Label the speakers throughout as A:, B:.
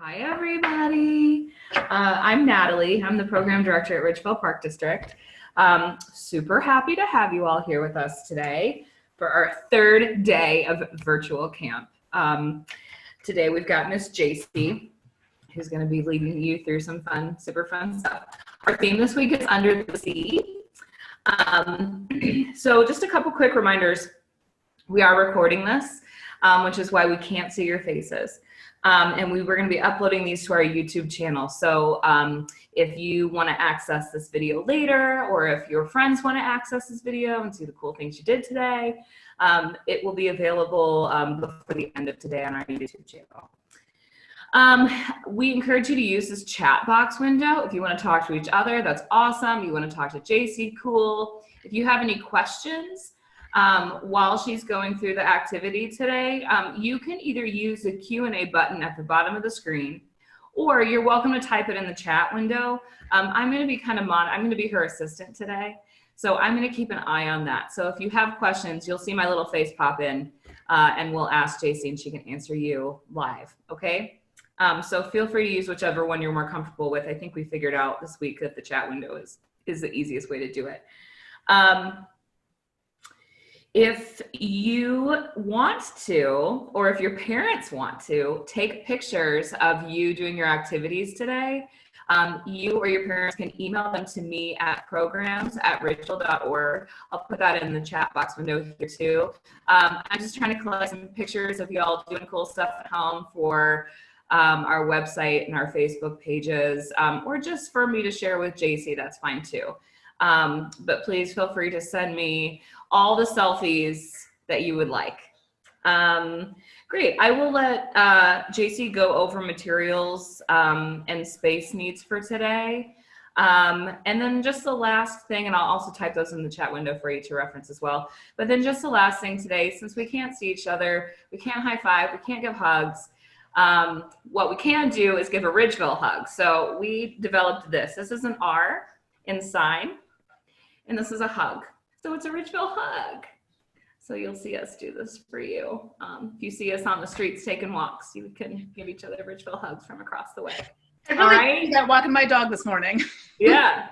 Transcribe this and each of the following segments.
A: Hi, everybody. I'm Natalie. I'm the program director at Ridgeville Park District. Super happy to have you all here with us today for our third day of virtual camp. Today we've got Miss Jacy, who's going to be leading you through some fun, super fun stuff. Our theme this week is Under the Sea. So just a couple quick reminders. We are recording this, which is why we can't see your faces. And we're going to be uploading these to our YouTube channel. So if you want to access this video later, or if your friends want to access this video and see the cool things you did today, it will be available before the end of today on our YouTube channel. We encourage you to use this chat box window. If you want to talk to each other, that's awesome. You want to talk to Jacy, cool. If you have any questions, while she's going through the activity today, you can either use the Q&A button at the bottom of the screen, or you're welcome to type it in the chat window. I'm going to be I'm going to be her assistant today, so I'm going to keep an eye on that. So if you have questions, you'll see my little face pop in, and we'll ask Jacy, and she can answer you live. Okay? So feel free to use whichever one you're more comfortable with. I think we figured out this week that the chat window is the easiest way to do it. If you want to, or if your parents want to, take pictures of you doing your activities today, you or your parents can email them to me at programs@ridgeville.org. I'll put that in the chat box window here too. I'm just trying to collect some pictures of y'all doing cool stuff at home for our website and our Facebook pages, or just for me to share with Jacy, that's fine too. But please feel free to send me all the selfies that you would like. Great. I will let Jacy go over materials and space needs for today. And then just the last thing, and I'll also type those in the chat window for you to reference as well. But then just the last thing today, since we can't see each other, we can't high five, we can't give hugs. What we can do is give a Ridgeville hug. So we developed this. This is an R in sign, and this is a hug. So it's a Ridgeville hug. So you'll see us do this for you. If you see us on the streets taking walks, you can give each other Ridgeville hugs from across the way.
B: I really did that walking my dog this morning.
A: Yeah.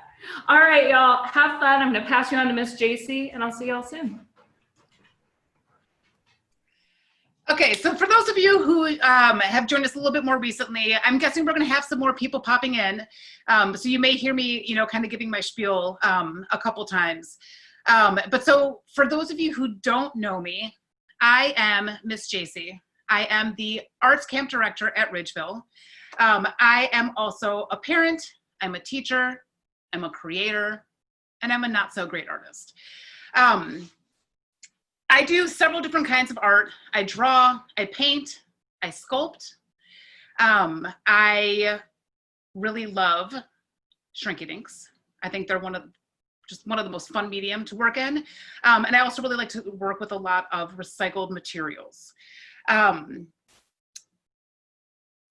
A: All right, y'all. Have fun. I'm going to pass you on to Miss Jacy, and I'll see y'all soon.
B: Okay, so for those of you who have joined us a little bit more recently, I'm guessing we're going to have some more people popping in. So you may hear me, kind of giving my spiel a couple times. But so for those of you who don't know me, I am Miss Jacy. I am the arts camp director at Ridgeville. I am also a parent, I'm a teacher, I'm a creator, and I'm a not so great artist. I do several different kinds of art. I draw, I paint, I sculpt. I really love shrinky dinks. I think they're one of the most fun medium to work in. And I also really like to work with a lot of recycled materials. Although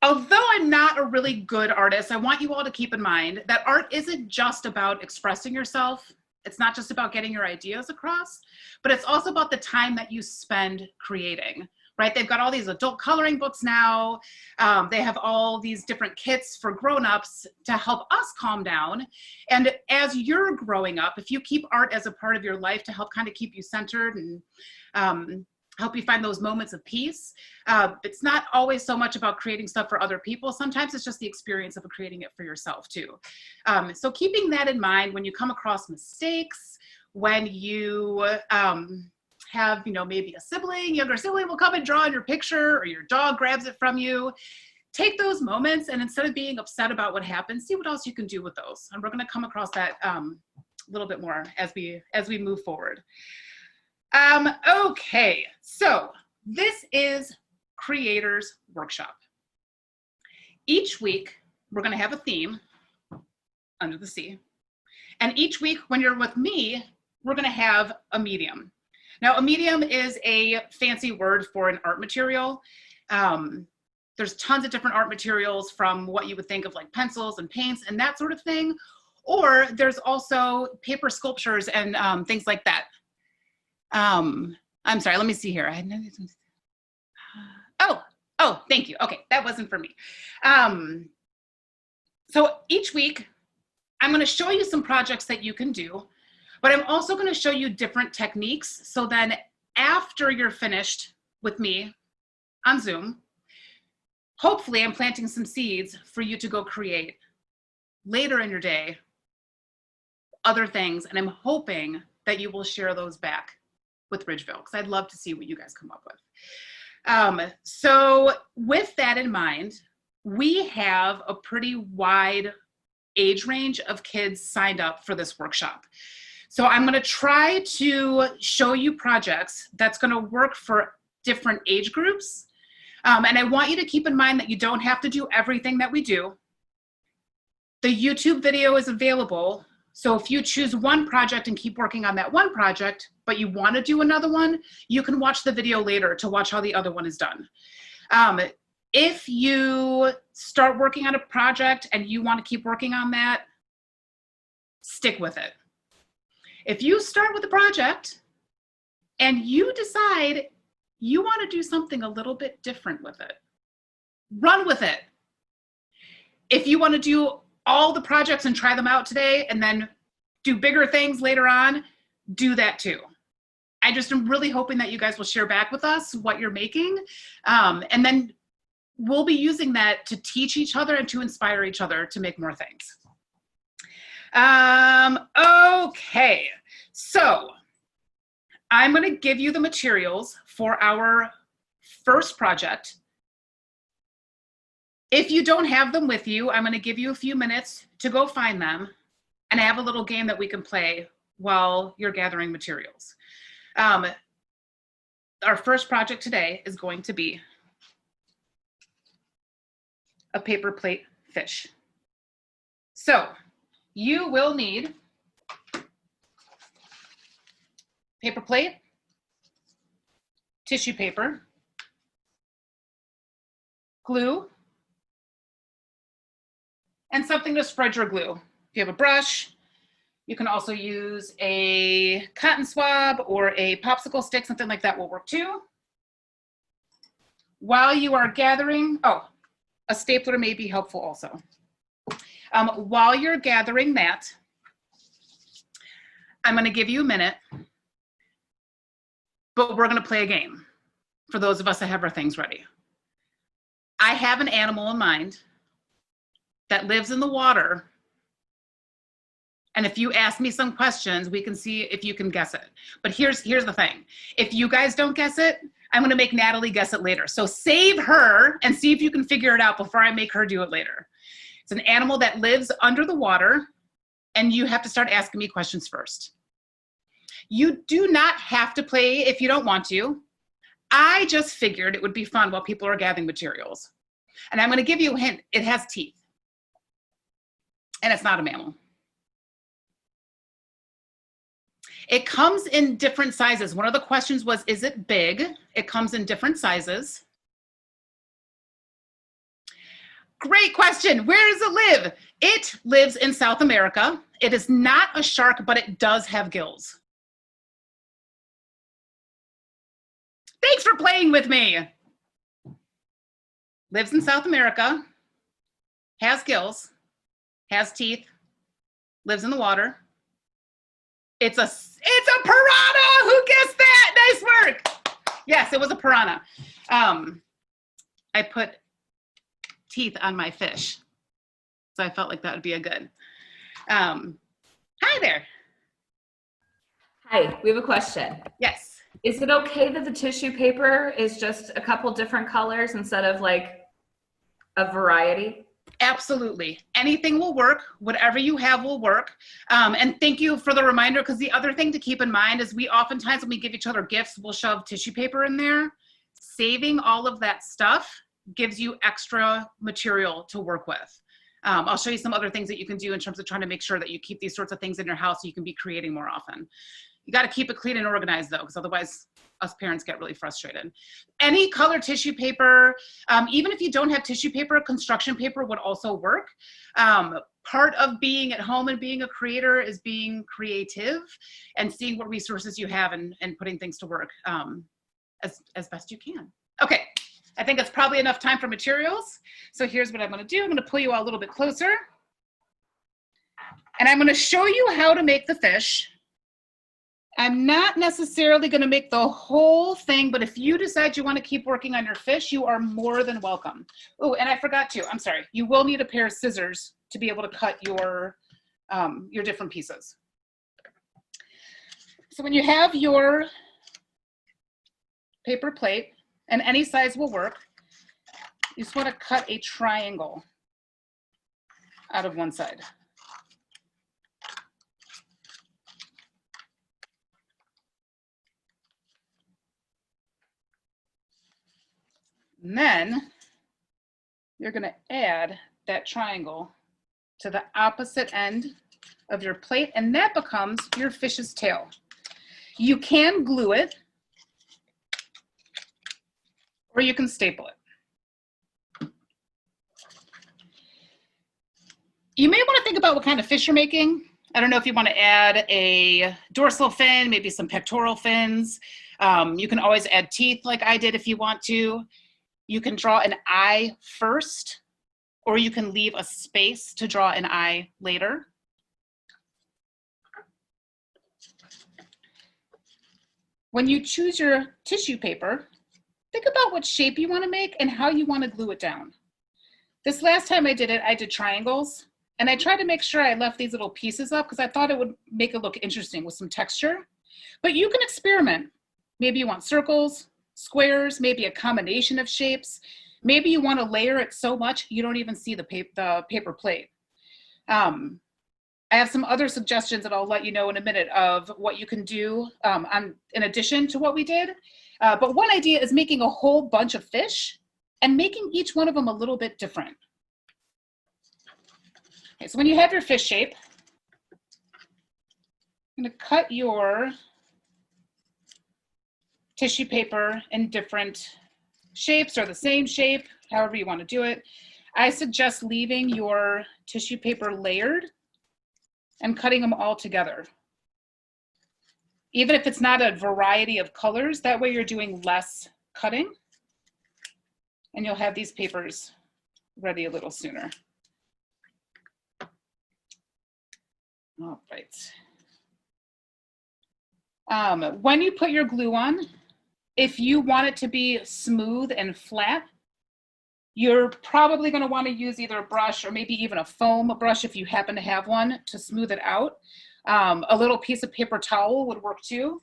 B: I'm not a really good artist, I want you all to keep in mind that art isn't just about expressing yourself. It's not just about getting your ideas across, but it's also about the time that you spend creating, right? They've got all these adult coloring books now. They have all these different kits for grown-ups to help us calm down. And as you're growing up, if you keep art as a part of your life to help kind of keep you centered and help you find those moments of peace, it's not always so much about creating stuff for other people. Sometimes it's just the experience of creating it for yourself too. So keeping that in mind when you come across mistakes, when you have, maybe younger sibling will come and draw on your picture, or your dog grabs it from you, take those moments, and instead of being upset about what happened, see what else you can do with those. And we're going to come across that a little bit more as we move forward. Okay, so this is Creators Workshop. Each week, we're going to have a theme, Under the Sea. And each week, when you're with me, we're going to have a medium. Now, a medium is a fancy word for an art material. There's tons of different art materials, from what you would think of like pencils and paints and that sort of thing. Or there's also paper sculptures and things like that. I'm sorry, let me see here. Oh, thank you. Okay, that wasn't for me. So each week, I'm going to show you some projects that you can do, but I'm also going to show you different techniques. So then after you're finished with me on Zoom, hopefully I'm planting some seeds for you to go create later in your day, other things. And I'm hoping that you will share those back with Ridgeville, because I'd love to see what you guys come up with. So with that in mind, we have a pretty wide age range of kids signed up for this workshop. So I'm going to try to show you projects that's going to work for different age groups. And I want you to keep in mind that you don't have to do everything that we do. The YouTube video is available. So if you choose one project and keep working on that one project, but you want to do another one, you can watch the video later to watch how the other one is done. If you start working on a project and you want to keep working on that, stick with it. If you start with a project and you decide you want to do something a little bit different with it, run with it. If you want to do all the projects and try them out today and then do bigger things later on, do that too. I just am really hoping that you guys will share back with us what you're making. And then we'll be using that to teach each other and to inspire each other to make more things. Okay, so I'm going to give you the materials for our first project. If you don't have them with you, I'm going to give you a few minutes to go find them, and I have a little game that we can play while you're gathering materials. Our first project today is going to be a paper plate fish. So you will need paper plate, tissue paper, glue, and something to spread your glue. If you have a brush, you can also use a cotton swab or a popsicle stick, something like that will work too. While you are gathering, a stapler may be helpful also. While you're gathering that, I'm going to give you a minute, but we're going to play a game for those of us that have our things ready. I have an animal in mind that lives in the water, and if you ask me some questions, we can see if you can guess it. But here's the thing. If you guys don't guess it, I'm going to make Natalie guess it later. So save her and see if you can figure it out before I make her do it later. It's an animal that lives under the water, and you have to start asking me questions first. You do not have to play if you don't want to. I just figured it would be fun while people are gathering materials. And I'm going to give you a hint. It has teeth. And it's not a mammal. It comes in different sizes. One of the questions was, is it big? It comes in different sizes. Great question. Where does it live? It lives in South America. It is not a shark, but it does have gills. Thanks for playing with me. Lives in South America, has gills, has teeth, lives in the water. It's a piranha. Who guessed that? Nice work. Yes, it was a piranha. I put teeth on my fish, so I felt like that would be a good. Hi there.
A: Hi, we have a question.
B: Yes.
A: Is it okay that the tissue paper is just a couple different colors instead of like a variety?
B: Absolutely. Anything will work. Whatever you have will work. And thank you for the reminder, because the other thing to keep in mind is we oftentimes, when we give each other gifts, we'll shove tissue paper in there. Saving all of that stuff gives you extra material to work with. I'll show you some other things that you can do in terms of trying to make sure that you keep these sorts of things in your house so you can be creating more often. You got to keep it clean and organized though, because otherwise us parents get really frustrated. Any color tissue paper, even if you don't have tissue paper, construction paper would also work. Part of being at home and being a creator is being creative and seeing what resources you have and putting things to work as best you can. Okay, I think it's probably enough time for materials. So here's what I'm gonna do. I'm gonna pull you all a little bit closer. And I'm gonna show you how to make the fish. I'm not necessarily gonna make the whole thing, but if you decide you wanna keep working on your fish, you are more than welcome. Oh, and I forgot to, I'm sorry. You will need a pair of scissors to be able to cut your different pieces. So when you have your paper plate, and any size will work, you just wanna cut a triangle out of one side. And then you're gonna add that triangle to the opposite end of your plate, and that becomes your fish's tail. You can glue it, or you can staple it. You may want to think about what kind of fish you're making. I don't know if you want to add a dorsal fin, maybe some pectoral fins. You can always add teeth like I did if you want to. You can draw an eye first, or you can leave a space to draw an eye later. When you choose your tissue paper, think about what shape you want to make and how you want to glue it down. This last time I did triangles, and I tried to make sure I left these little pieces up because I thought it would make it look interesting with some texture. But you can experiment. Maybe you want circles, squares, maybe a combination of shapes. Maybe you want to layer it so much you don't even see the paper plate. I have some other suggestions that I'll let you know in a minute of what you can do in addition to what we did. But one idea is making a whole bunch of fish and making each one of them a little bit different. Okay, so when you have your fish shape, I'm going to cut your tissue paper in different shapes or the same shape, however you want to do it. I suggest leaving your tissue paper layered and cutting them all together. Even if it's not a variety of colors, that way you're doing less cutting and you'll have these papers ready a little sooner. All right. When you put your glue on, if you want it to be smooth and flat, you're probably going to want to use either a brush or maybe even a foam brush if you happen to have one to smooth it out. A little piece of paper towel would work too.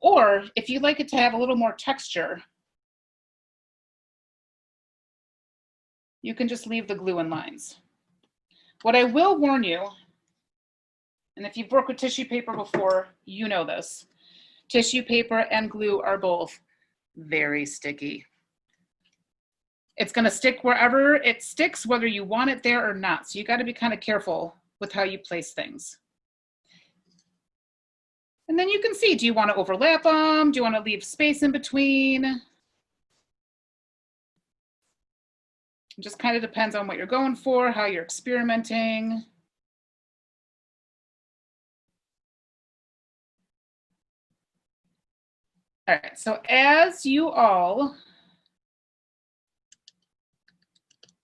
B: Or if you'd like it to have a little more texture, you can just leave the glue in lines. What I will warn you, and if you've worked with tissue paper before, you know this. Tissue paper and glue are both very sticky. It's going to stick wherever it sticks, whether you want it there or not. So you got to be kind of careful with how you place things. And then you can see, do you want to overlap them? Do you want to leave space in between? It just kind of depends on what you're going for, how you're experimenting. All right, so as you all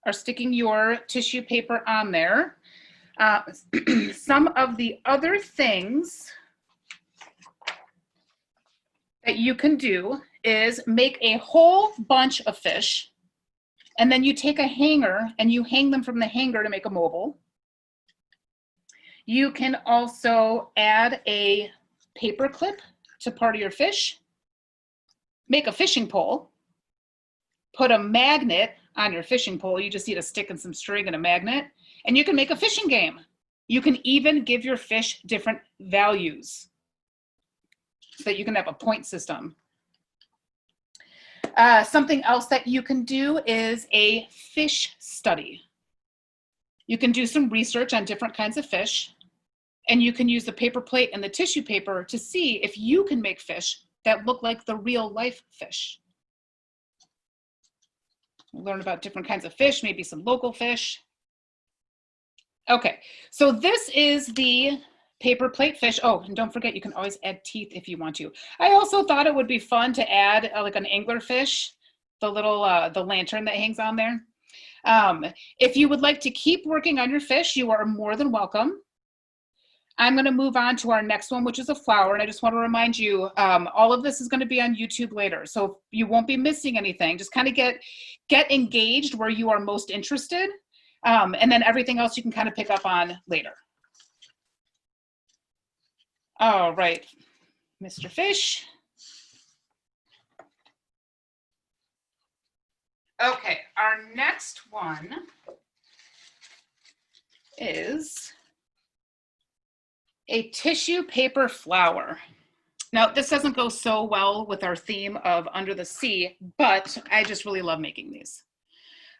B: are sticking your tissue paper on there, some of the other things that you can do is make a whole bunch of fish, and then you take a hanger and you hang them from the hanger to make a mobile. You can also add a paper clip to part of your fish, make a fishing pole, put a magnet on your fishing pole. You just need a stick and some string and a magnet, and you can make a fishing game. You can even give your fish different values so that you can have a point system. Something else that you can do is a fish study. You can do some research on different kinds of fish, and you can use the paper plate and the tissue paper to see if you can make fish that look like the real life fish. Learn about different kinds of fish, maybe some local fish. Okay, so this is the paper plate fish. Oh, and don't forget, you can always add teeth if you want to. I also thought it would be fun to add like an angler fish the little, the lantern that hangs on there. If you would like to keep working on your fish, you are more than welcome. I'm going to move on to our next one, which is a flower. And I just want to remind you, all of this is going to be on YouTube later. So you won't be missing anything. Just kind of get engaged where you are most interested. And then everything else you can kind of pick up on later. All right, Mr. Fish. Okay, our next one is a tissue paper flower. Now, this doesn't go so well with our theme of under the sea, but I just really love making these.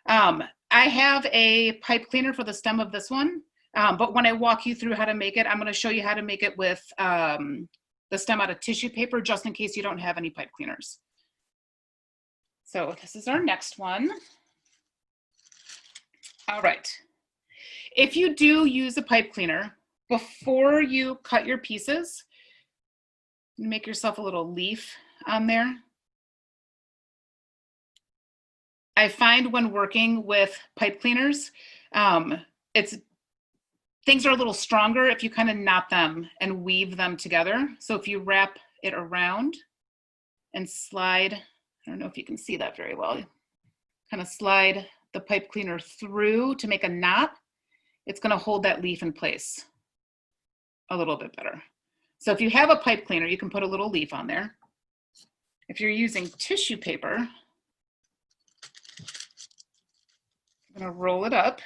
B: I have a pipe cleaner for the stem of this one, but when I walk you through how to make it, I'm going to show you how to make it with the stem out of tissue paper, just in case you don't have any pipe cleaners. So this is our next one. All right. If you do use a pipe cleaner, before you cut your pieces, make yourself a little leaf on there. I find when working with pipe cleaners, things are a little stronger if you kind of knot them and weave them together. So if you wrap it around and slide, I don't know if you can see that very well, kind of slide the pipe cleaner through to make a knot, it's going to hold that leaf in place a little bit better. So if you have a pipe cleaner, you can put a little leaf on there. If you're using tissue paper, I'm going to roll it up.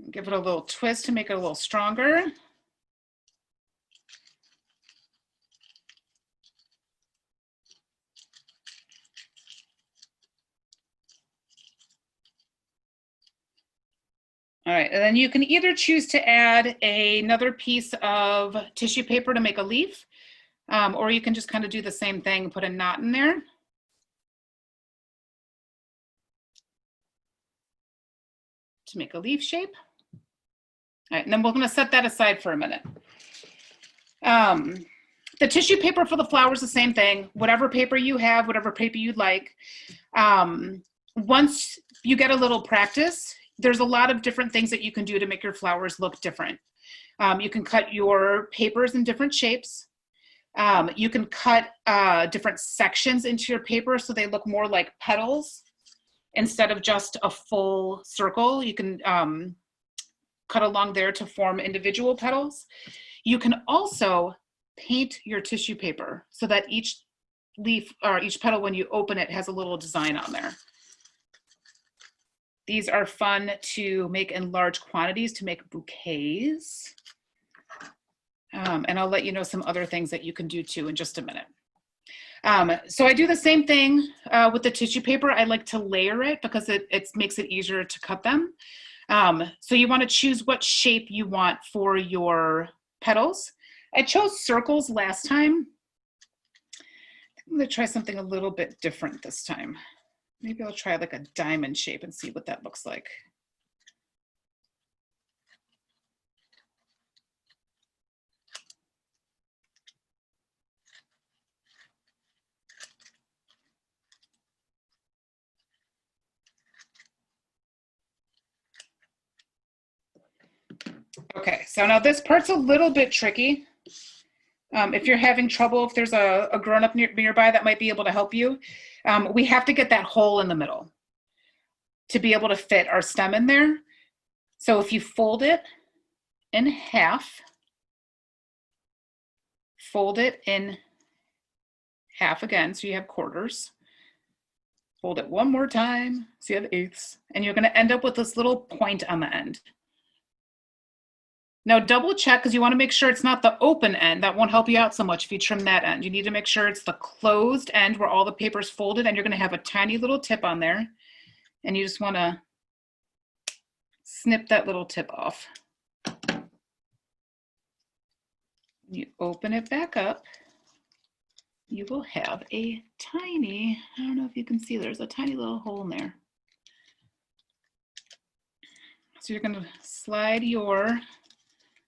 B: Give it a little twist to make it a little stronger. All right, and then you can either choose to add another piece of tissue paper to make a leaf, or you can just kind of do the same thing, put a knot in there. To make a leaf shape. All right, and then we're going to set that aside for a minute. The tissue paper for the flower is the same thing. Whatever paper you have, whatever paper you'd like. Once you get a little practice, there's a lot of different things that you can do to make your flowers look different. You can cut your papers in different shapes. You can cut different sections into your paper so they look more like petals instead of just a full circle. You can cut along there to form individual petals. You can also paint your tissue paper so that each leaf or each petal, when you open it, has a little design on there. These are fun to make in large quantities to make bouquets. And I'll let you know some other things that you can do too in just a minute. So I do the same thing with the tissue paper. I like to layer it because it makes it easier to cut them. So you want to choose what shape you want for your petals. I chose circles last time. I'm going to try something a little bit different this time. Maybe I'll try like a diamond shape and see what that looks like. Okay, so now this part's a little bit tricky. If you're having trouble, if there's a grown-up nearby that might be able to help you, we have to get that hole in the middle to be able to fit our stem in there. So if you fold it in half, fold it in half again, so you have quarters. Fold it one more time, so you have eighths, and you're going to end up with this little point on the end. Now double check, because you want to make sure it's not the open end. That won't help you out so much if you trim that end. You need to make sure it's the closed end where all the paper's folded, and you're going to have a tiny little tip on there. And you just want to snip that little tip off. You open it back up, you will have a tiny, I don't know if you can see, there's a tiny little hole in there. So you're going to slide your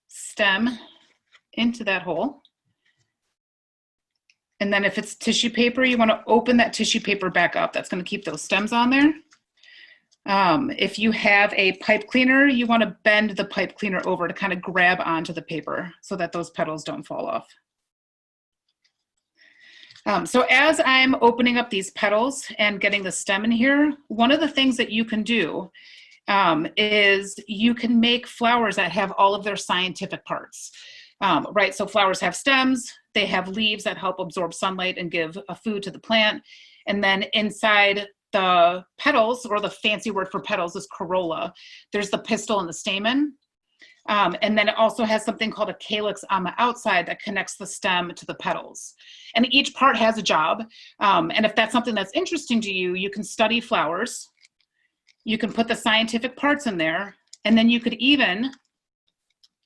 B: stem into that hole. And then if it's tissue paper, you want to open that tissue paper back up. That's going to keep those stems on there. If you have a pipe cleaner, you want to bend the pipe cleaner over to kind of grab onto the paper so that those petals don't fall off. So as I'm opening up these petals and getting the stem in here, one of the things that you can do is you can make flowers that have all of their scientific parts, right? So flowers have stems, they have leaves that help absorb sunlight and give a food to the plant. And then inside the petals, or the fancy word for petals is corolla, there's the pistil and the stamen. And then it also has something called a calyx on the outside that connects the stem to the petals. And each part has a job. And if that's something that's interesting to you, you can study flowers. You can put the scientific parts in there. And then you could even,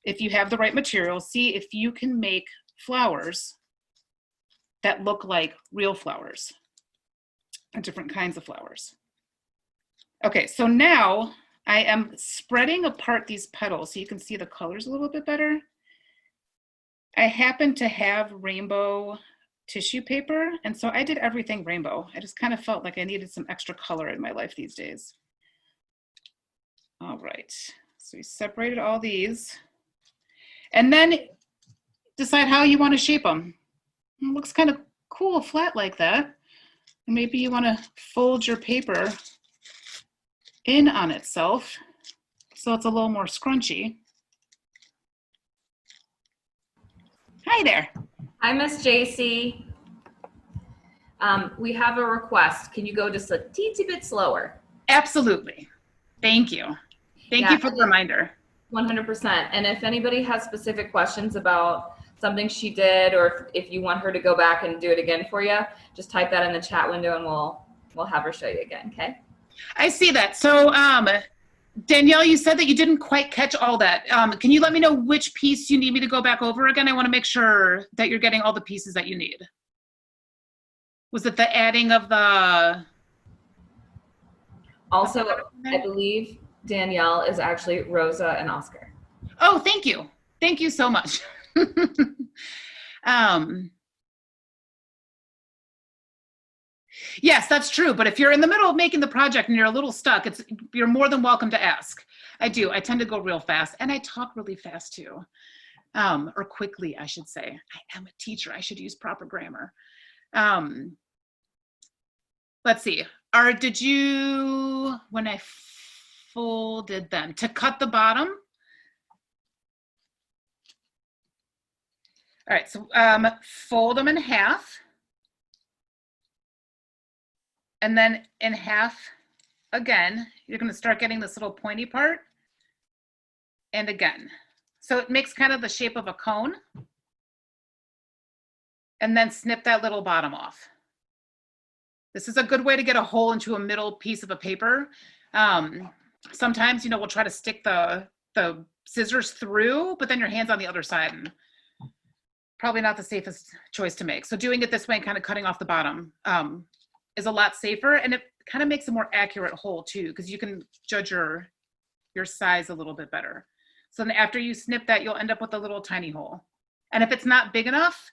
B: if you have the right material, see if you can make flowers that look like real flowers, or different kinds of flowers. Okay, so now I am spreading apart these petals so you can see the colors a little bit better. I happen to have rainbow tissue paper, and so I did everything rainbow. I just kind of felt like I needed some extra color in my life these days. All right, so we separated all these. And then decide how you want to shape them. It looks kind of cool flat like that. And maybe you want to fold your paper in on itself so it's a little more scrunchy. Hi there.
A: Hi, Miss Jacy. We have a request. Can you go just a teensy bit slower?
B: Absolutely. Thank you. Thank you for the reminder.
A: 100%. And if anybody has specific questions about something she did, or if you want her to go back and do it again for you, just type that in the chat window and we'll have her show you again, okay?
B: I see that. So Danielle, you said that you didn't quite catch all that. Can you let me know which piece you need me to go back over again? I want to make sure that you're getting all the pieces that you need. Was it the adding of the...
A: Also, I believe Danielle is actually Rosa and Oscar.
B: Oh, thank you. Thank you so much. Yes, that's true. But if you're in the middle of making the project and you're a little stuck, you're more than welcome to ask. I do. I tend to go real fast, and I talk really fast too, or quickly, I should say. I am a teacher. I should use proper grammar. Let's see. Did you, when I folded them, to cut the bottom? All right, so fold them in half. And then in half again, you're going to start getting this little pointy part. And again. So it makes kind of the shape of a cone. And then snip that little bottom off. This is a good way to get a hole into a middle piece of a paper. Sometimes, you know, we'll try to stick the scissors through, but then your hand's on the other side, and probably not the safest choice to make. So doing it this way and kind of cutting off the bottom is a lot safer, and it kind of makes a more accurate hole too, because you can judge your size a little bit better. So then after you snip that, you'll end up with a little tiny hole. And if it's not big enough,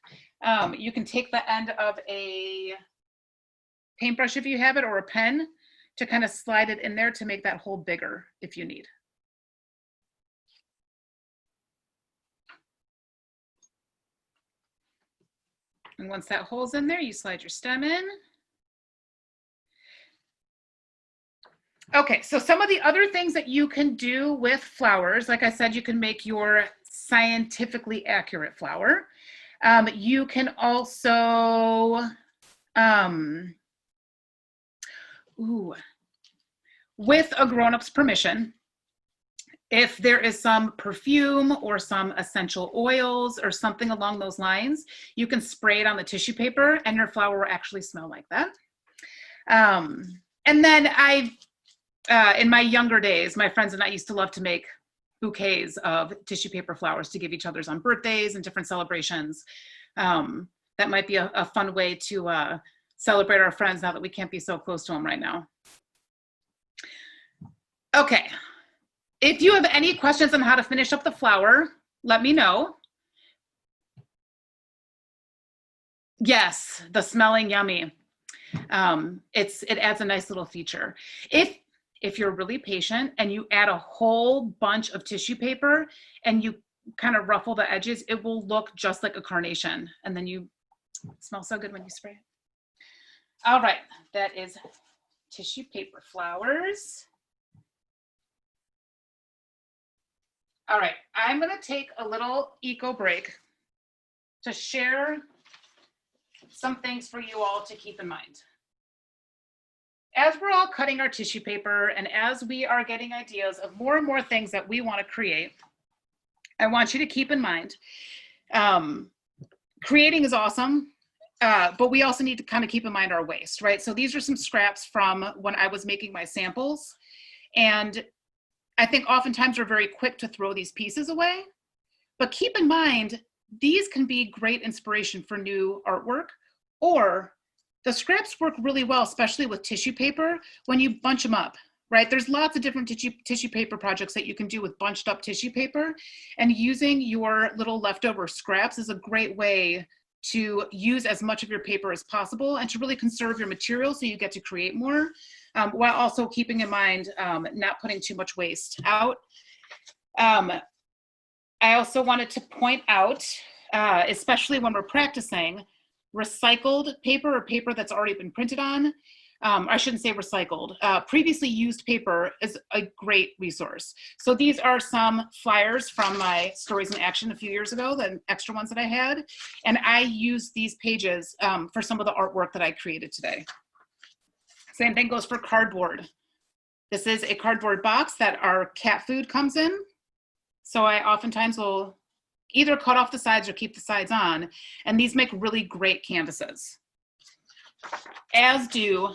B: you can take the end of a paintbrush if you have it, or a pen, to kind of slide it in there to make that hole bigger if you need. And once that hole's in there, you slide your stem in. Okay, so some of the other things that you can do with flowers, like I said, you can make your scientifically accurate flower. You can also, with a grown-up's permission, if there is some perfume or some essential oils or something along those lines, you can spray it on the tissue paper and your flower will actually smell like that. And then in my younger days, my friends and I used to love to make, bouquets of tissue paper flowers to give each other's on birthdays and different celebrations. That might be a fun way to celebrate our friends now that we can't be so close to them right now. Okay, if you have any questions on how to finish up the flower, let me know. Yes, the smelling yummy. It adds a nice little feature. If you're really patient and you add a whole bunch of tissue paper and you kind of ruffle the edges, it will look just like a carnation. And then it smells so good when you spray it. All right, that is tissue paper flowers. All right, I'm gonna take a little eco break to share some things for you all to keep in mind. As we're all cutting our tissue paper and as we are getting ideas of more and more things that we want to create, I want you to keep in mind, creating is awesome, but we also need to kind of keep in mind our waste, right? So these are some scraps from when I was making my samples. And I think oftentimes we're very quick to throw these pieces away, but keep in mind, these can be great inspiration for new artwork, or the scraps work really well, especially with tissue paper, when you bunch them up, right? There's lots of different tissue paper projects that you can do with bunched up tissue paper, and using your little leftover scraps is a great way to use as much of your paper as possible and to really conserve your material so you get to create more, while also keeping in mind not putting too much waste out. I also wanted to point out, especially when we're practicing, recycled paper or paper that's already been printed on. I shouldn't say recycled. Previously used paper is a great resource. So these are some flyers from my Stories in Action a few years ago, the extra ones that I had. And I used these pages for some of the artwork that I created today. Same thing goes for cardboard. This is a cardboard box that our cat food comes in. So I oftentimes will either cut off the sides or keep the sides on, and these make really great canvases. As do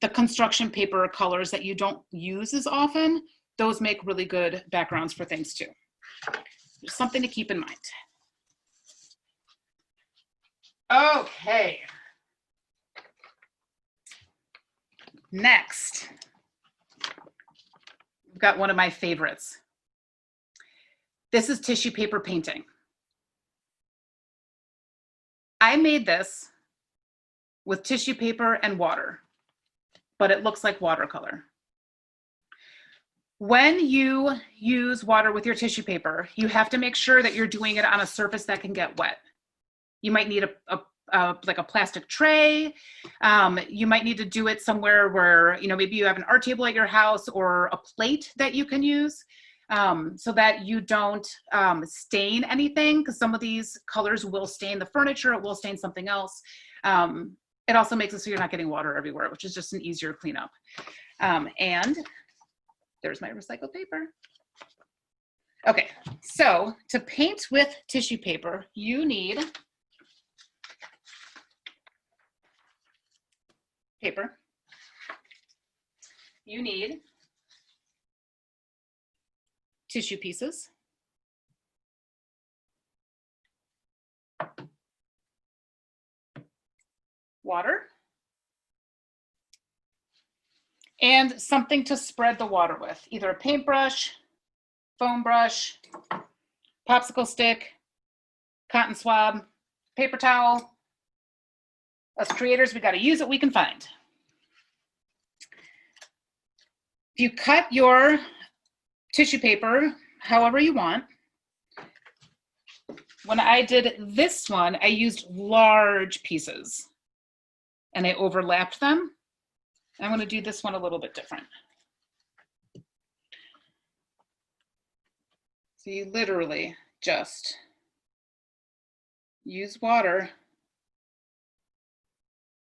B: the construction paper colors that you don't use as often. Those make really good backgrounds for things too. Just something to keep in mind. Okay. Next, we've got one of my favorites. This is tissue paper painting. I made this with tissue paper and water, but it looks like watercolor. When you use water with your tissue paper, you have to make sure that you're doing it on a surface that can get wet. You might need like a plastic tray. You might need to do it somewhere where, maybe you have an art table at your house or a plate that you can use. So that you don't stain anything, because some of these colors will stain the furniture, it will stain something else. It also makes it so you're not getting water everywhere, which is just an easier cleanup. And there's my recycled paper. Okay, so to paint with tissue paper, you need paper. You need tissue pieces, water, and something to spread the water with, either a paintbrush, foam brush, popsicle stick, cotton swab, paper towel. Us creators, we got to use what we can find. If you cut your tissue paper however you want. When I did this one, I used large pieces and I overlapped them. I'm going to do this one a little bit different. So you literally just use water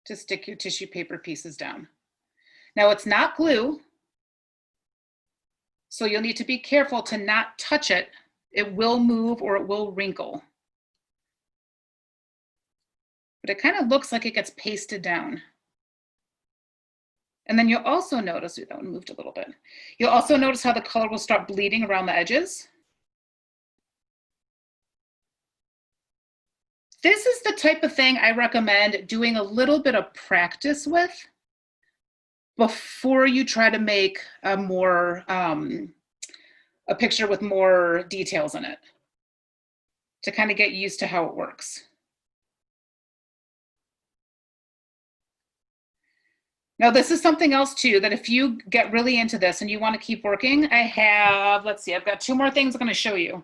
B: to stick your tissue paper pieces down. Now it's not glue, so you'll need to be careful to not touch it. It will move or it will wrinkle. But it kind of looks like it gets pasted down. And then you'll also notice, that one moved a little bit. You'll also notice how the color will start bleeding around the edges. This is the type of thing I recommend doing a little bit of practice with before you try to make a picture with more details in it, to kind of get used to how it works. Now, this is something else too, that if you get really into this and you want to keep working, I have, let's see, I've got 2 more things I'm going to show you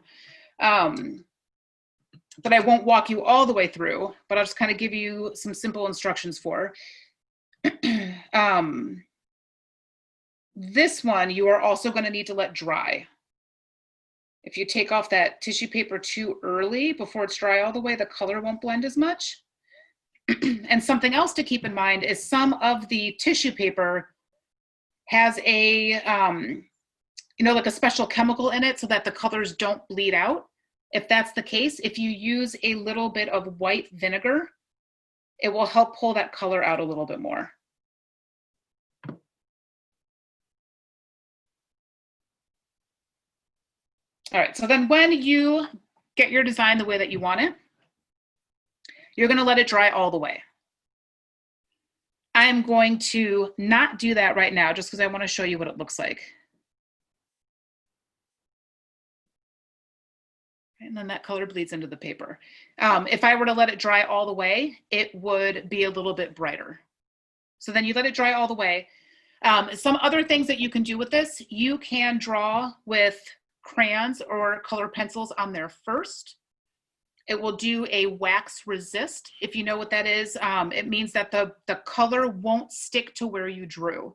B: that I won't walk you all the way through, but I'll just kind of give you some simple instructions for. This one, you are also going to need to let dry. If you take off that tissue paper too early before it's dry all the way, the color won't blend as much. And something else to keep in mind is some of the tissue paper has a, like a special chemical in it so that the colors don't bleed out. If that's the case, if you use a little bit of white vinegar, it will help pull that color out a little bit more. All right, so then when you get your design the way that you want it, you're going to let it dry all the way. I'm going to not do that right now just because I want to show you what it looks like. And then that color bleeds into the paper. If I were to let it dry all the way, it would be a little bit brighter. So then you let it dry all the way. Some other things that you can do with this, you can draw with crayons or color pencils on there first. It will do a wax resist. If you know what that is, it means that the color won't stick to where you drew.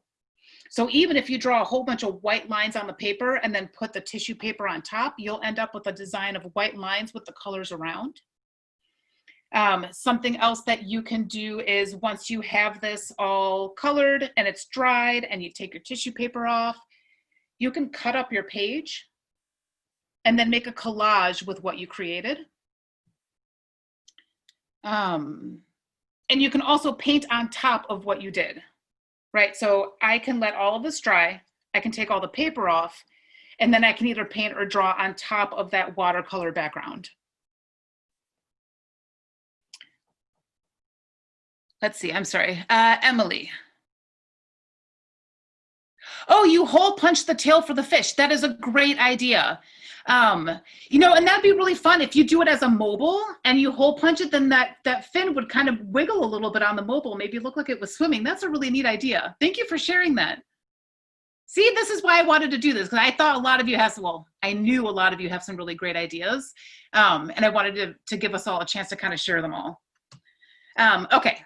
B: So even if you draw a whole bunch of white lines on the paper and then put the tissue paper on top, you'll end up with a design of white lines with the colors around. Something else that you can do is once you have this all colored and it's dried and you take your tissue paper off, you can cut up your page and then make a collage with what you created. And you can also paint on top of what you did, right? So I can let all of this dry, I can take all the paper off, and then I can either paint or draw on top of that watercolor background. Let's see, I'm sorry, Emily. Oh, you hole punch the tail for the fish. That is a great idea. And that'd be really fun if you do it as a mobile and you hole punch it, then that fin would kind of wiggle a little bit on the mobile, maybe look like it was swimming. That's a really neat idea. Thank you for sharing that. See, this is why I wanted to do this, because I thought a lot of you have, I knew a lot of you have some really great ideas. And I wanted to give us all a chance to kind of share them all. Okay.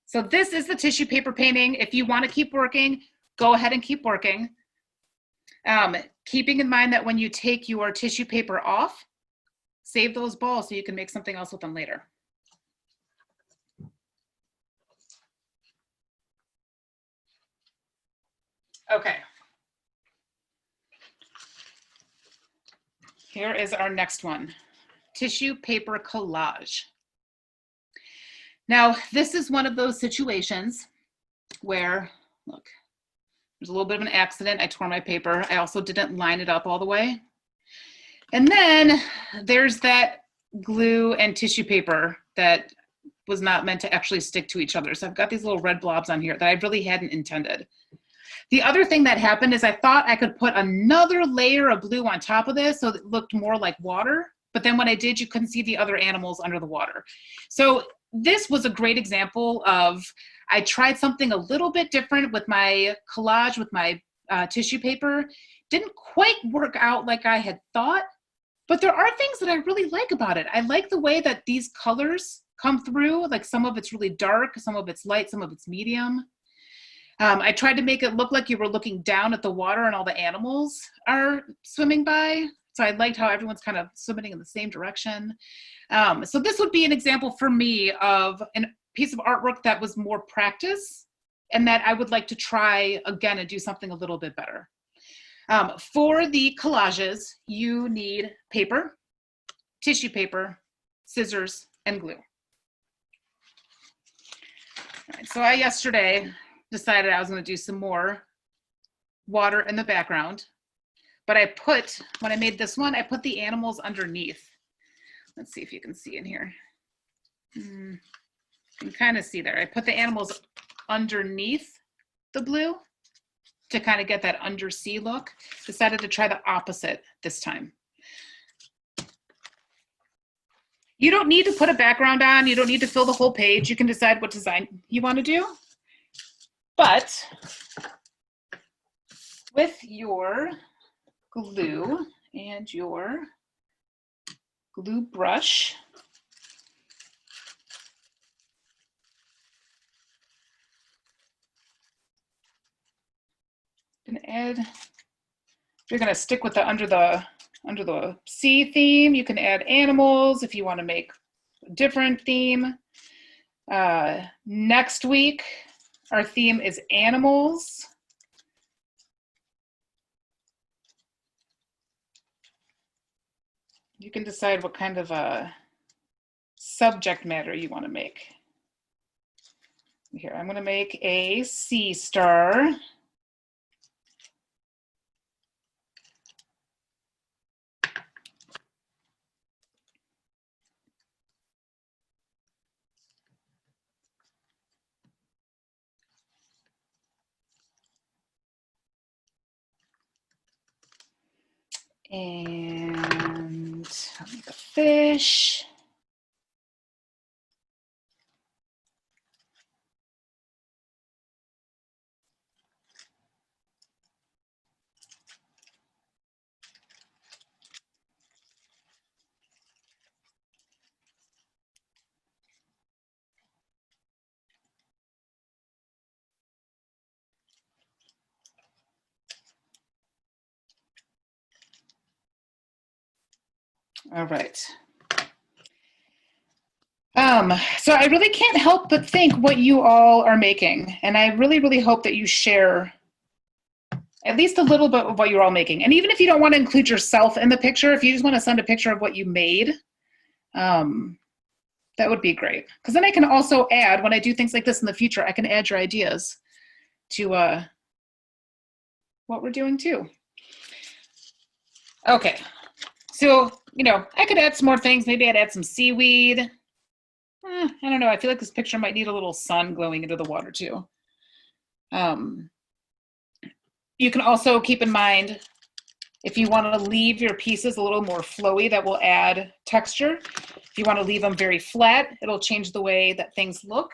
B: So this is the tissue paper painting. If you want to keep working, go ahead and keep working. Keeping in mind that when you take your tissue paper off, save those balls so you can make something else with them later. Okay. Here is our next one, tissue paper collage. Now, this is one of those situations where, look, there's a little bit of an accident. I tore my paper. I also didn't line it up all the way. And then there's that glue and tissue paper that was not meant to actually stick to each other. So I've got these little red blobs on here that I really hadn't intended. The other thing that happened is I thought I could put another layer of blue on top of this so it looked more like water. But then when I did, you couldn't see the other animals under the water. So this was a great example of, I tried something a little bit different with my collage, with my tissue paper. Didn't quite work out like I had thought, but there are things that I really like about it. I like the way that these colors come through, like some of it's really dark, some of it's light, some of it's medium. I tried to make it look like you were looking down at the water and all the animals are swimming by. So I liked how everyone's kind of swimming in the same direction. So this would be an example for me of a piece of artwork that was more practice and that I would like to try again and do something a little bit better. For the collages, you need paper, tissue paper, scissors, and glue. All right, so yesterday, decided I was going to do some more water in the background. But I put, when I made this one, I put the animals underneath. Let's see if you can see in here. You can kind of see there. I put the animals underneath the blue to kind of get that undersea look. Decided to try the opposite this time. You don't need to put a background on. You don't need to fill the whole page. You can decide what design you want to do. But with your glue and your glue brush, you can add, if you're going to stick with the under the sea theme, you can add animals if you want to make a different theme. Next week, our theme is animals. You can decide what kind of a subject matter you want to make. Here, I'm going to make a sea star. And I'll make a fish. All right. So I really can't help but think what you all are making. And I really, really hope that you share at least a little bit of what you're all making. And even if you don't want to include yourself in the picture, if you just want to send a picture of what you made, that would be great. Because then I can also add, when I do things like this in the future, I can add your ideas to what we're doing too. Okay. So, you know, I could add some more things. Maybe I'd add some seaweed. I don't know. I feel like this picture might need a little sun glowing into the water too. You can also keep in mind, if you want to leave your pieces a little more flowy, that will add texture. If you want to leave them very flat, it'll change the way that things look.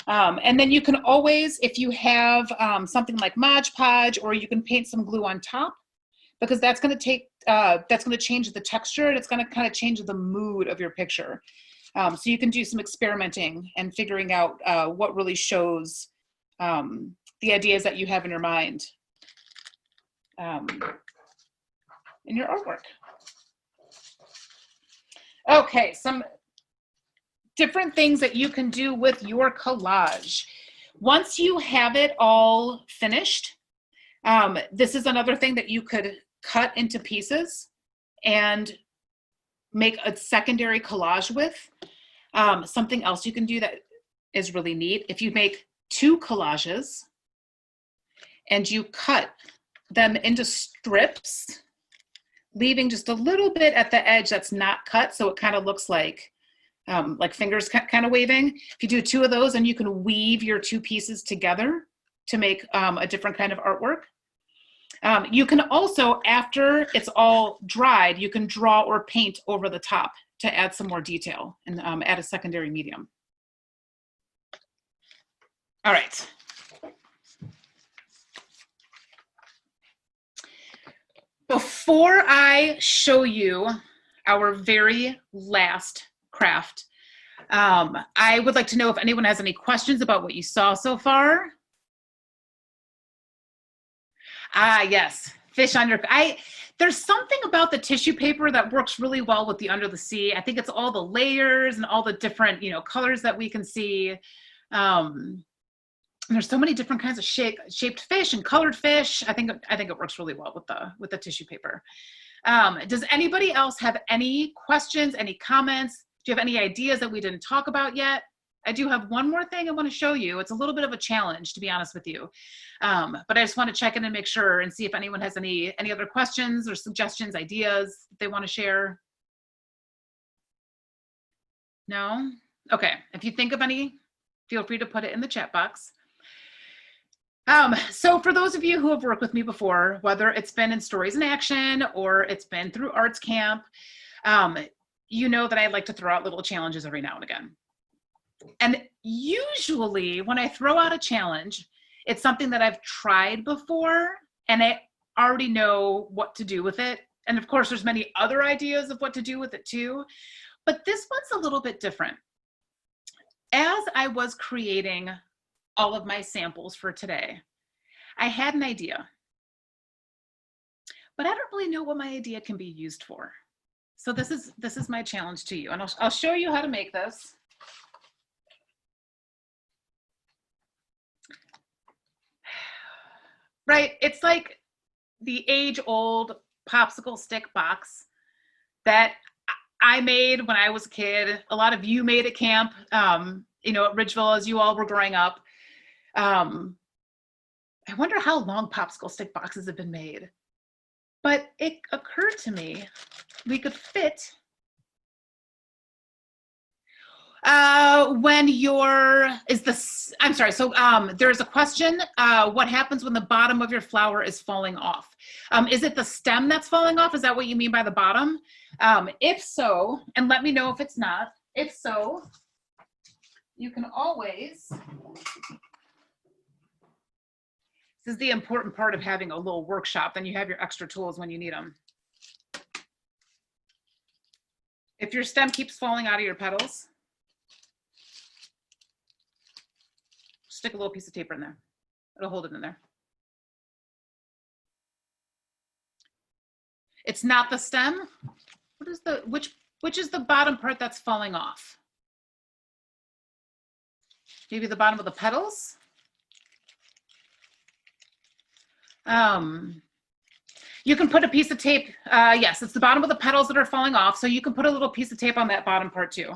B: And then you can always, if you have something like Mod Podge, or you can paint some glue on top, because that's going to change the texture, and it's going to kind of change the mood of your picture. So you can do some experimenting and figuring out what really shows the ideas that you have in your mind in your artwork. Okay, some different things that you can do with your collage. Once you have it all finished, this is another thing that you could cut into pieces and make a secondary collage with. Something else you can do that is really neat, if you make 2 collages and you cut them into strips, leaving just a little bit at the edge that's not cut, so it kind of looks like fingers kind of waving. If you do 2 of those, and you can weave your 2 pieces together to make a different kind of artwork. You can also, after it's all dried, you can draw or paint over the top to add some more detail and add a secondary medium. All right. Before I show you our very last craft, I would like to know if anyone has any questions about what you saw so far. Ah, yes, fish under. There's something about the tissue paper that works really well with the under the sea. I think it's all the layers and all the different, colors that we can see. And there's so many different kinds of shaped fish and colored fish. I think it works really well with the tissue paper. Does anybody else have any questions, any comments? Do you have any ideas that we didn't talk about yet? I do have one more thing I want to show you. It's a little bit of a challenge, to be honest with you. But I just want to check in and make sure and see if anyone has any other questions or suggestions, ideas they want to share. No? Okay. If you think of any, feel free to put it in the chat box. So for those of you who have worked with me before, whether it's been in Stories in Action or it's been through Arts Camp, you know that I like to throw out little challenges every now and again. And usually when I throw out a challenge, it's something that I've tried before and I already know what to do with it. And of course, there's many other ideas of what to do with it too. But this one's a little bit different. As I was creating all of my samples for today, I had an idea, but I don't really know what my idea can be used for. So this is my challenge to you, and I'll show you how to make this. Right, it's like the age-old popsicle stick box that I made when I was a kid. A lot of you made at camp, you know, at Ridgeville as you all were growing up. I wonder how long popsicle stick boxes have been made. But it occurred to me we could fit when I'm sorry, so there's a question, what happens when the bottom of your flower is falling off? Is it the stem that's falling off? Is that what you mean by the bottom? If so, and let me know if it's not, if so, you can always, this is the important part of having a little workshop, then you have your extra tools when you need them. If your stem keeps falling out of your petals, stick a little piece of tape in there. It'll hold it in there. It's not the stem. What is the, which is the bottom part that's falling off? Maybe the bottom of the petals? You can put a piece of tape, yes, it's the bottom of the petals that are falling off, so you can put a little piece of tape on that bottom part too.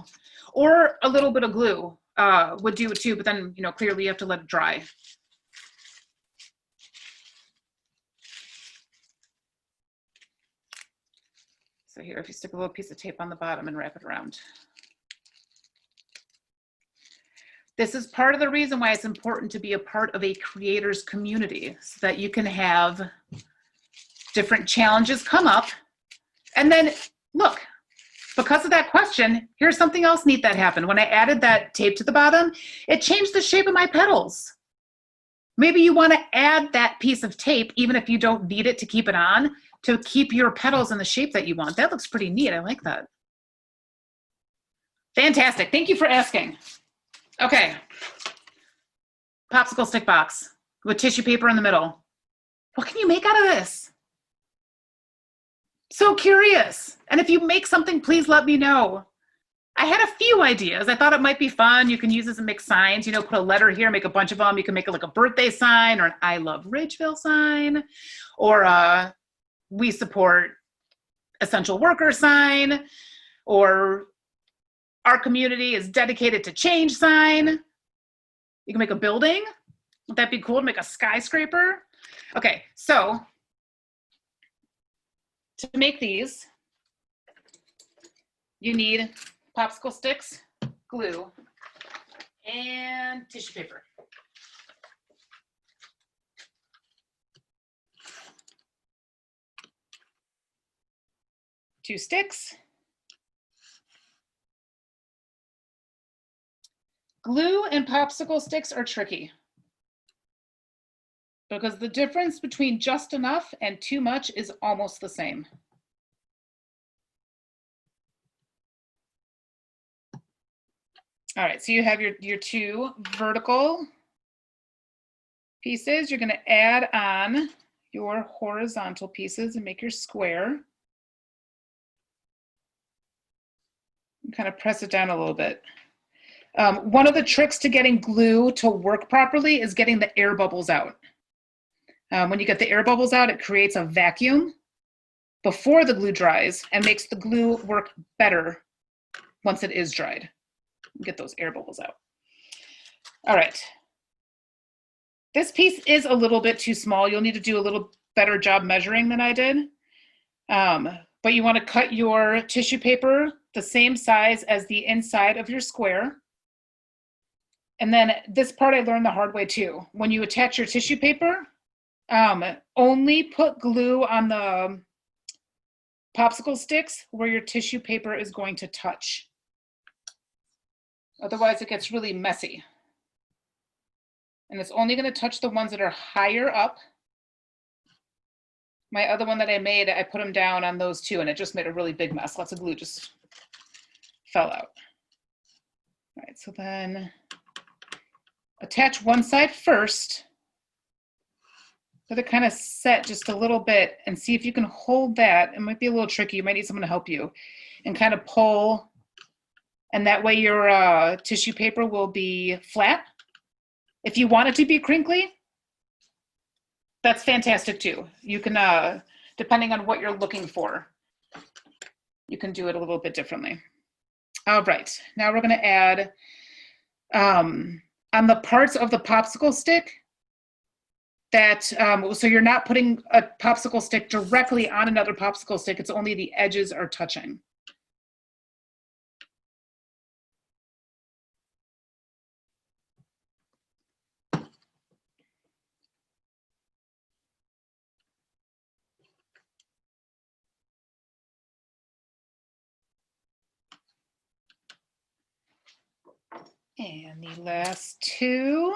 B: Or a little bit of glue would do it too, but then, you know, clearly you have to let it dry. So here, if you stick a little piece of tape on the bottom and wrap it around. This is part of the reason why it's important to be a part of a creators community, so that you can have different challenges come up. And then look, because of that question, here's something else neat that happened. When I added that tape to the bottom, it changed the shape of my petals. Maybe you want to add that piece of tape, even if you don't need it to keep it on, to keep your petals in the shape that you want. That looks pretty neat. I like that. Fantastic. Thank you for asking. Okay. Popsicle stick box with tissue paper in the middle. What can you make out of this? So curious. And if you make something, please let me know. I had a few ideas. I thought it might be fun. You can use this and make signs, you know, put a letter here, make a bunch of them. You can make it like a birthday sign or an I love Ridgeville sign, or we support essential worker sign, or our community is dedicated to change sign. You can make a building. Would that be cool to make a skyscraper? Okay, so to make these, you need popsicle sticks, glue, and tissue paper. Two sticks. Glue and popsicle sticks are tricky because the difference between just enough and too much is almost the same. All right, so you have your two vertical pieces. You're going to add on your horizontal pieces and make your square. And kind of press it down a little bit. One of the tricks to getting glue to work properly is getting the air bubbles out. When you get the air bubbles out, it creates a vacuum before the glue dries and makes the glue work better once it is dried. Get those air bubbles out. All right. This piece is a little bit too small. You'll need to do a little better job measuring than I did. But you want to cut your tissue paper the same size as the inside of your square. And then this part I learned the hard way too. When you attach your tissue paper, only put glue on the popsicle sticks where your tissue paper is going to touch. Otherwise it gets really messy. And it's only going to touch the ones that are higher up. My other one that I made, I put them down on those two and it just made a really big mess. Lots of glue just fell out. All right, so then attach one side first. Let it kind of set just a little bit and see if you can hold that. It might be a little tricky. You might need someone to help you and kind of pull. And that way your tissue paper will be flat. If you want it to be crinkly, that's fantastic too. You can, depending on what you're looking for, you can do it a little bit differently. All right, now we're gonna add, on the parts of the popsicle stick that, so you're not putting a popsicle stick directly on another popsicle stick, it's only the edges are touching. And the last two.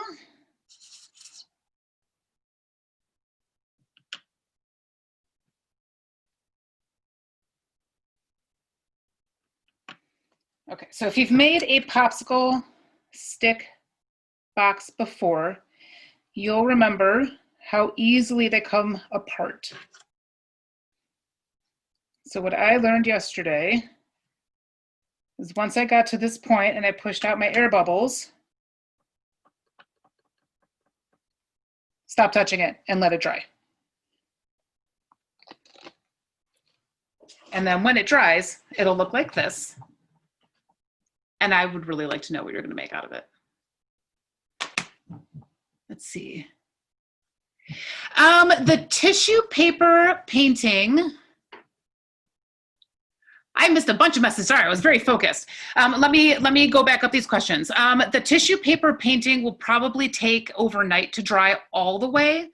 B: Okay, so if you've made a popsicle stick box before, you'll remember how easily they come apart. So what I learned yesterday is once I got to this point and I pushed out my air bubbles, stop touching it and let it dry. And then when it dries, it'll look like this. And I would really like to know what you're gonna make out of it. Let's see. The tissue paper painting, I missed a bunch of messages. Sorry, I was very focused. Let me go back up these questions. The tissue paper painting will probably take overnight to dry all the way.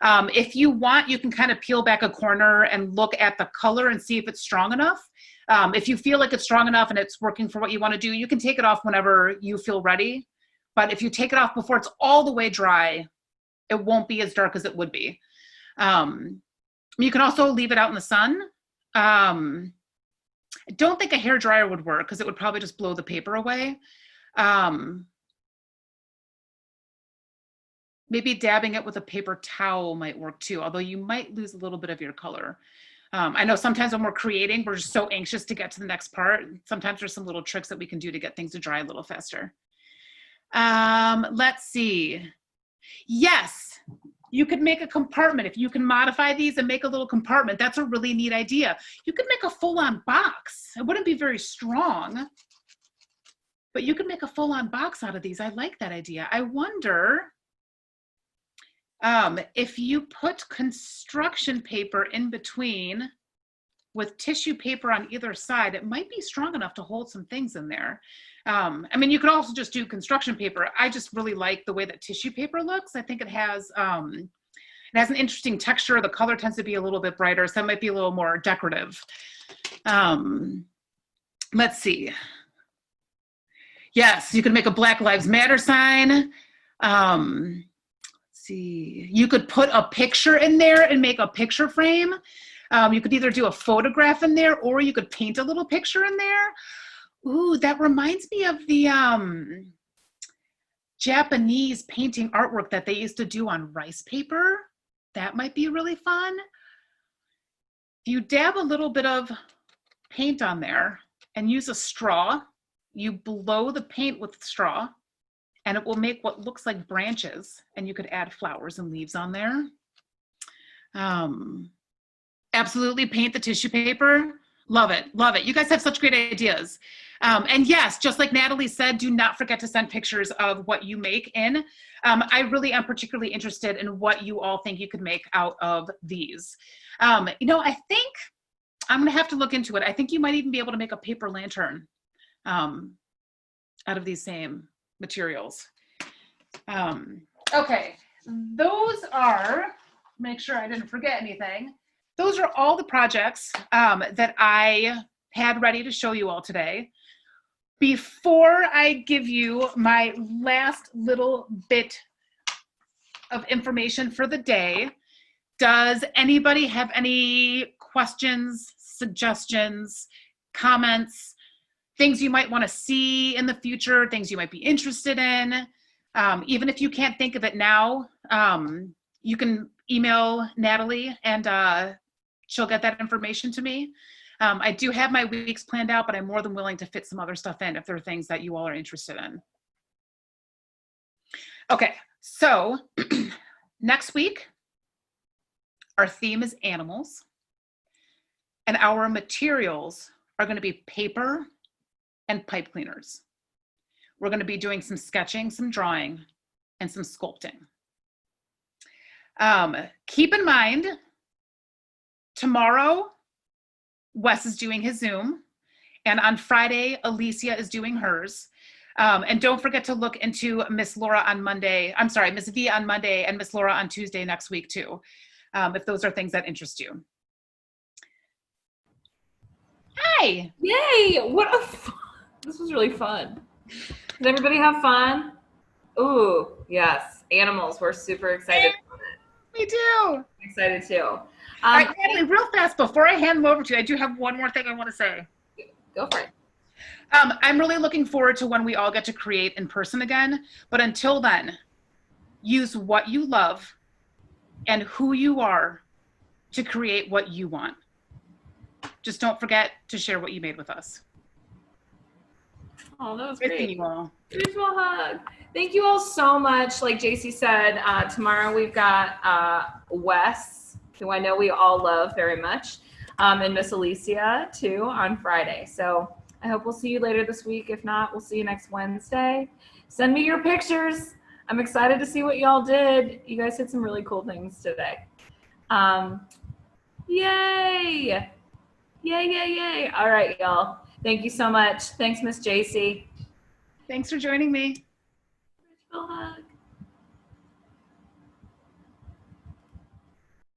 B: If you want, you can kind of peel back a corner and look at the color and see if it's strong enough. If you feel like it's strong enough and it's working for what you want to do, you can take it off whenever you feel ready. But if you take it off before it's all the way dry, it won't be as dark as it would be. You can also leave it out in the sun. I don't think a hair dryer would work because it would probably just blow the paper away. Maybe dabbing it with a paper towel might work too, although you might lose a little bit of your color. I know sometimes when we're creating, we're just so anxious to get to the next part. Sometimes there's some little tricks that we can do to get things to dry a little faster. Let's see. Yes, you could make a compartment. If you can modify these and make a little compartment, that's a really neat idea. You could make a full-on box. It wouldn't be very strong, but you could make a full-on box out of these. I like that idea. I wonder if you put construction paper in between with tissue paper on either side, it might be strong enough to hold some things in there. I mean, you could also just do construction paper. I just really like the way that tissue paper looks. I think it has an interesting texture. The color tends to be a little bit brighter, so that might be a little more decorative. Let's see. Yes, you could make a Black Lives Matter sign. Let's see. You could put a picture in there and make a picture frame. You could either do a photograph in there or you could paint a little picture in there. Ooh, that reminds me of the Japanese painting artwork that they used to do on rice paper. That might be really fun. If you dab a little bit of paint on there and use a straw, you blow the paint with straw and it will make what looks like branches, and you could add flowers and leaves on there. Absolutely paint the tissue paper. Love it, love it. You guys have such great ideas. And yes, just like Natalie said, do not forget to send pictures of what you make in. I really am particularly interested in what you all think you could make out of these. I think I'm going to have to look into it. I think you might even be able to make a paper lantern out of these same materials. Okay, those are, make sure I didn't forget anything. Those are all the projects that I had ready to show you all today. Before I give you my last little bit of information for the day, does anybody have any questions, suggestions, comments, things you might want to see in the future, things you might be interested in? Even if you can't think of it now, you can email Natalie and she'll get that information to me. I do have my weeks planned out, but I'm more than willing to fit some other stuff in if there are things that you all are interested in. Okay, so next week, our theme is animals, and our materials are going to be paper and pipe cleaners. We're going to be doing some sketching, some drawing, and some sculpting. Keep in mind, tomorrow, Wes is doing his Zoom, and on Friday, Alicia is doing hers. And don't forget to look into Miss Laura on Monday. I'm sorry, Miss V on Monday and Miss Laura on Tuesday next week too, if those are things that interest you. Hi!
A: Yay! This was really fun. Did everybody have fun? Ooh, yes. Animals. We're super excited.
B: Me too.
A: I'm excited too.
B: All right, Natalie, real fast, before I hand them over to you, I do have one more thing I want to say.
A: Go for it.
B: I'm really looking forward to when we all get to create in person again. But until then, use what you love and who you are to create what you want. Just don't forget to share what you made with us.
A: Oh, that was great.
B: You all.
A: Virtual hug. Thank you all so much. Like Jacy said, tomorrow we've got Wes, who I know we all love very much, and Miss Alicia too on Friday. So I hope we'll see you later this week. If not, we'll see you next Wednesday. Send me your pictures. I'm excited to see what y'all did. You guys did some really cool things today. Yay! Yay, yay, yay. All right, y'all. Thank you so much. Thanks, Miss Jacy.
B: Thanks for joining me.
A: Virtual hug.